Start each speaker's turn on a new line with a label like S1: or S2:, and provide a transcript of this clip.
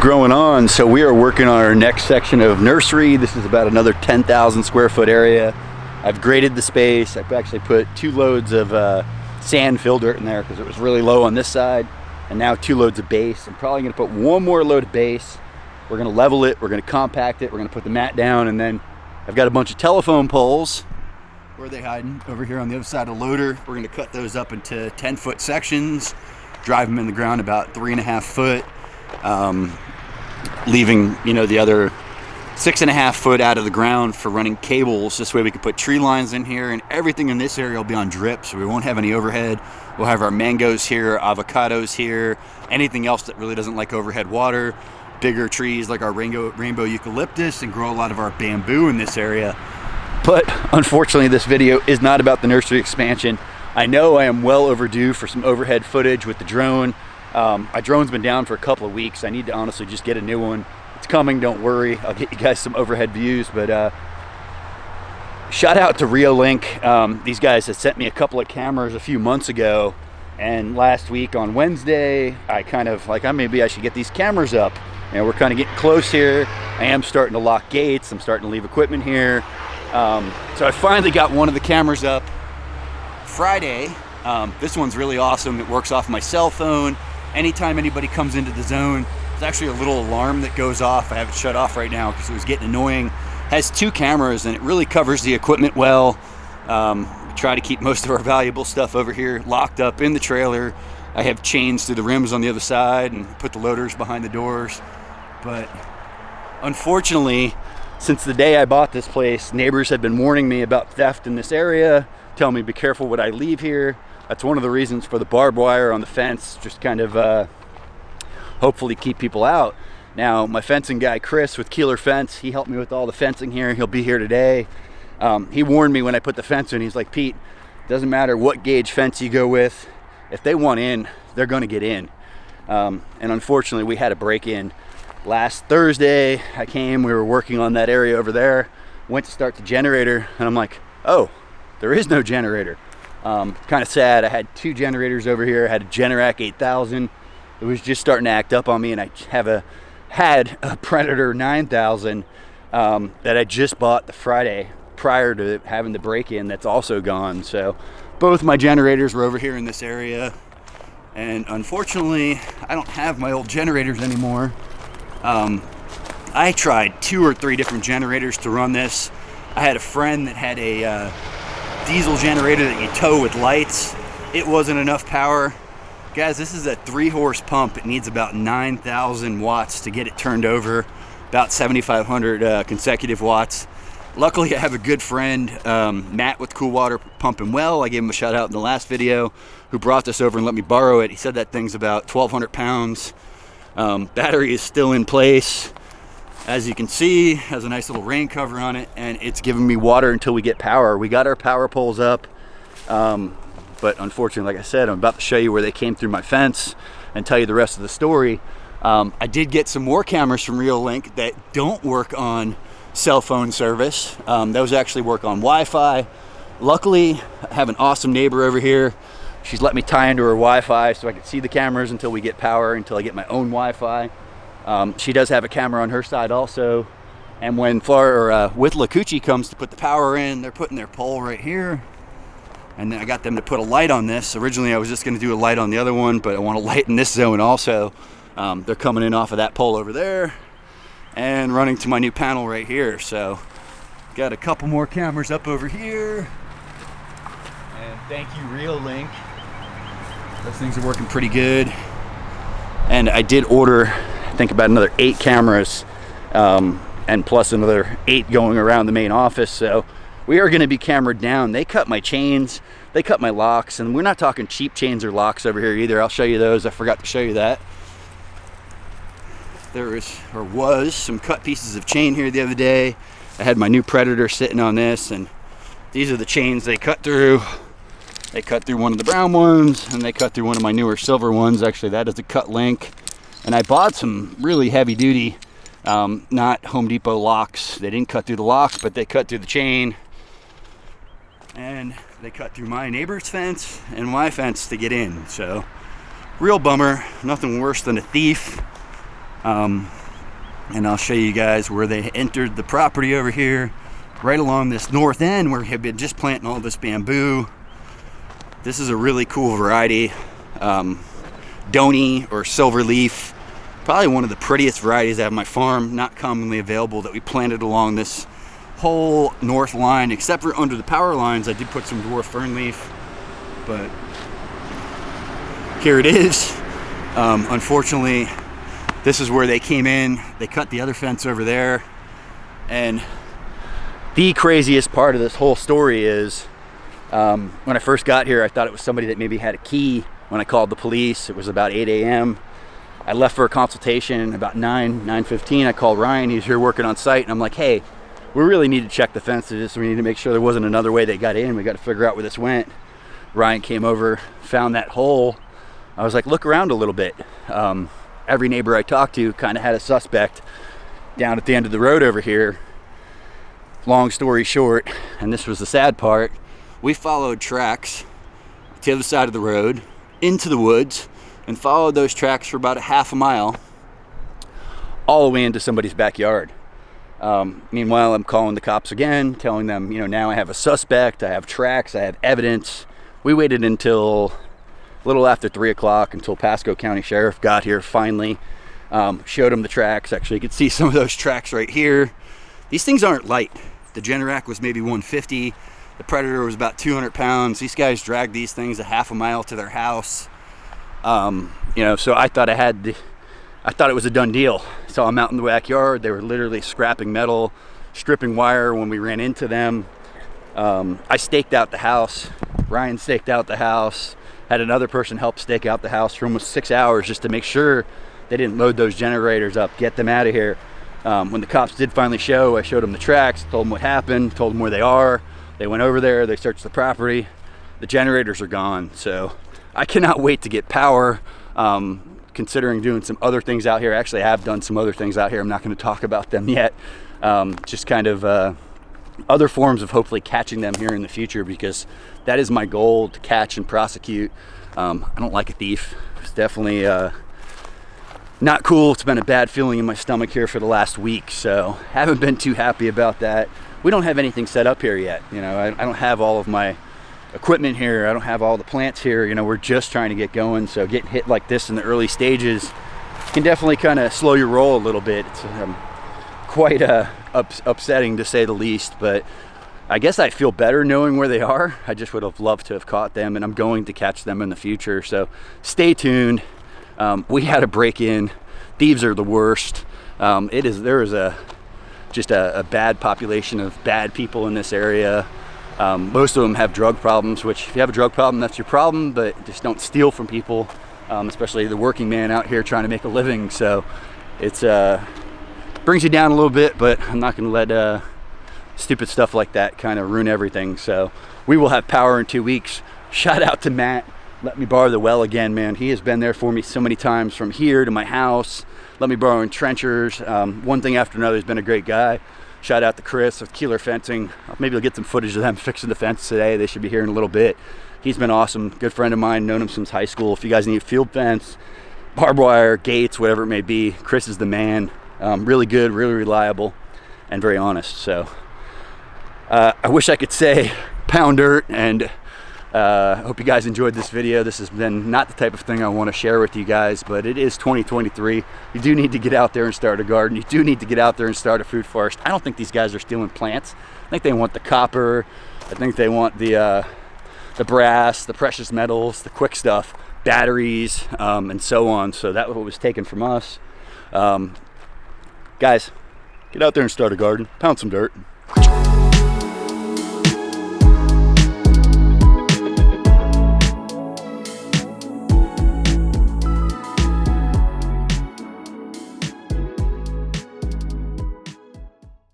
S1: growing on. So we are working on our next section of nursery. This is about another 10,000 square foot area. I've graded the space. I've actually put 2 loads of sand fill dirt in there because it was really low on this side, and now 2 loads of base. I'm probably going to put 1 more load of base. We're going to level it, we're going to compact it, we're going to put the mat down, and then I've got a bunch of telephone poles. Where are they hiding? Over here on the other side of the loader. We're going to cut those up into 10-foot sections, drive them in the ground about 3.5 foot, leaving, you know, the other 6.5 foot out of the ground for running cables. This way we can put tree lines in here, and everything in this area will be on drip, so we won't have any overhead. We'll have our mangoes here, avocados here, anything else that really doesn't like overhead water, bigger trees like our rainbow eucalyptus, and grow a lot of our bamboo in this area. But unfortunately, this video is not about the nursery expansion. I know I am well overdue for some overhead footage with the drone. My drone's been down for a couple of weeks. I need to honestly just get a new one. It's coming, don't worry. I'll get you guys some overhead views. But shout out to Reolink. These guys had sent me a couple of cameras a few months ago, and last week on Wednesday, I kind of like, maybe I should get these cameras up. And we're kind of getting close here. I am starting to lock gates. I'm starting to leave equipment here. So I finally got one of the cameras up Friday. This one's really awesome. It works off my cell phone. Anytime anybody comes into the zone, there's actually a little alarm that goes off. I have it shut off right now because it was getting annoying. It has 2 cameras, and it really covers the equipment well. We try to keep most of our valuable stuff over here locked up in the trailer. I have chains through the rims on the other side and put the loaders behind the doors. But unfortunately, since the day I bought this place, neighbors have been warning me about theft in this area, telling me be careful what I leave here. That's one of the reasons for the barbed wire on the fence, just kind of hopefully keep people out. Now, my fencing guy, Chris, with Keeler Fence, he helped me with all the fencing here. He'll be here today. He warned me when I put the fence in. He's like, Pete, doesn't matter what gauge fence you go with. If they want in, they're going to get in. And unfortunately, we had a break-in. Last Thursday, I came, we were working on that area over there, went to start the generator, and I'm like, oh, there is no generator. Kind of sad. I had 2 generators over here. I had a Generac 8000. It was just starting to act up on me, and I had a Predator 9000 that I just bought the Friday prior to having the break-in that's also gone. So both my generators were over here in this area, and unfortunately, I don't have my old generators anymore. I tried 2 or 3 different generators to run this. I had a friend that had a diesel generator that you tow with lights. It wasn't enough power. Guys, this is a 3-horse pump. It needs about 9,000 watts to get it turned over, about 7,500 consecutive watts. Luckily, I have a good friend, Matt with Cool Water Pump and Well. I gave him a shout out in the last video, who brought this over and let me borrow it. He said that thing's about 1,200 pounds. Battery is still in place. As you can see, has a nice little rain cover on it, and it's giving me water until we get power. We got our power poles up, but unfortunately, like I said, I'm about to show you where they came through my fence and tell you the rest of the story. I did get some more cameras from Reolink that don't work on cell phone service. Those actually work on Wi-Fi. Luckily, I have an awesome neighbor over here. She's let me tie into her Wi-Fi so I can see the cameras until we get power, until I get my own Wi-Fi. She does have a camera on her side also. And when Withla Coochie comes to put the power in, they're putting their pole right here. And then I got them to put a light on this. Originally, I was just going to do a light on the other one, but I want a light in this zone also. They're coming in off of that pole over there and running to my new panel right here. So got a couple more cameras up over here. And thank you, Reolink. Those things are working pretty good. And I did order, I think, about another 8 cameras, and plus another 8 going around the main office. So we are going to be cameraed down. They cut my chains, they cut my locks, and we're not talking cheap chains or locks over here either. I'll show you those. I forgot to show you that. There was some cut pieces of chain here the other day. I had my new Predator sitting on this, and these are the chains they cut through. They cut through one of the brown ones, and they cut through one of my newer silver ones. Actually, that is a cut link. And I bought some really heavy duty, not Home Depot locks. They didn't cut through the locks, but they cut through the chain. And they cut through my neighbor's fence and my fence to get in. So, real bummer. Nothing worse than a thief. And I'll show you guys where they entered the property over here, right along this north end where we have been just planting all this bamboo. This is a really cool variety, Donny or Silverleaf. Probably one of the prettiest varieties I have on my farm, not commonly available, that we planted along this whole north line, except for under the power lines. I did put some dwarf fernleaf, but here it is. Unfortunately, this is where they came in. They cut the other fence over there. And the craziest part of this whole story is, when I first got here, I thought it was somebody that maybe had a key. When I called the police, it was about 8 a.m. I left for a consultation about 9:15. I called Ryan, he's here working on site, and I'm like, hey, we really need to check the fences. We need to make sure there wasn't another way they got in. We got to figure out where this went. Ryan came over, found that hole. I was like, look around a little bit. Every neighbor I talked to kind of had a suspect down at the end of the road over here. Long story short, and this was the sad part, we followed tracks to the other side of the road into the woods and followed those tracks for about a half a mile all the way into somebody's backyard. Meanwhile, I'm calling the cops again, telling them, now I have a suspect, I have tracks, I have evidence. We waited until a little after 3 o'clock until Pasco County Sheriff got here finally. Showed them the tracks. Actually, you can see some of those tracks right here. These things aren't light. The Generac was maybe 150. The Predator was about 200 pounds. These guys dragged these things a half a mile to their house. So I thought it was a done deal. So I'm out in the backyard. They were literally scrapping metal, stripping wire when we ran into them. I staked out the house. Ryan staked out the house. Had another person help stake out the house for almost 6 hours just to make sure they didn't load those generators up, get them out of here. When the cops did finally show, I showed them the tracks, told them what happened, told them where they are. They went over there, they searched the property. The generators are gone, so I cannot wait to get power. Considering doing some other things out here. Actually, I have done some other things out here. I'm not going to talk about them yet. Just kind of other forms of hopefully catching them here in the future, because that is my goal, to catch and prosecute. I don't like a thief. It's definitely not cool. It's been a bad feeling in my stomach here for the last week, so haven't been too happy about that. We don't have anything set up here yet. I don't have all of my equipment here. I don't have all the plants here. We're just trying to get going, so getting hit like this in the early stages can definitely kind of slow your roll a little bit. It's quite upsetting, to say the least, but I guess I feel better knowing where they are. I just would have loved to have caught them, and I'm going to catch them in the future, so stay tuned. We had a break-in. Thieves are the worst. There is just a bad population of bad people in this area. Most of them have drug problems, which if you have a drug problem, that's your problem, but just don't steal from people, especially the working man out here trying to make a living. So it's brings you down a little bit, but I'm not going to let stupid stuff like that kind of ruin everything. So we will have power in 2 weeks. Shout out to Matt. Let me borrow the well again, man. He has been there for me so many times, from here to my house. Let me borrow entrenchers. One thing after another. He's been a great guy. Shout out to Chris with Keeler Fencing. Maybe I'll get some footage of them fixing the fence today. They should be here in a little bit. He's been awesome. Good friend of mine. Known him since high school. If you guys need field fence, barbed wire, gates, whatever it may be, Chris is the man. Really good, really reliable, and very honest. So I wish I could say pound dirt, and I hope you guys enjoyed this video. This has been not the type of thing I want to share with you guys, but it is 2023. You do need to get out there and start a garden. You do need to get out there and start a food forest. I don't think these guys are stealing plants. I think they want the copper. I think they want the brass, the precious metals, the quick stuff, batteries, and so on. So that was what was taken from us. Guys, get out there and start a garden. Pound some dirt.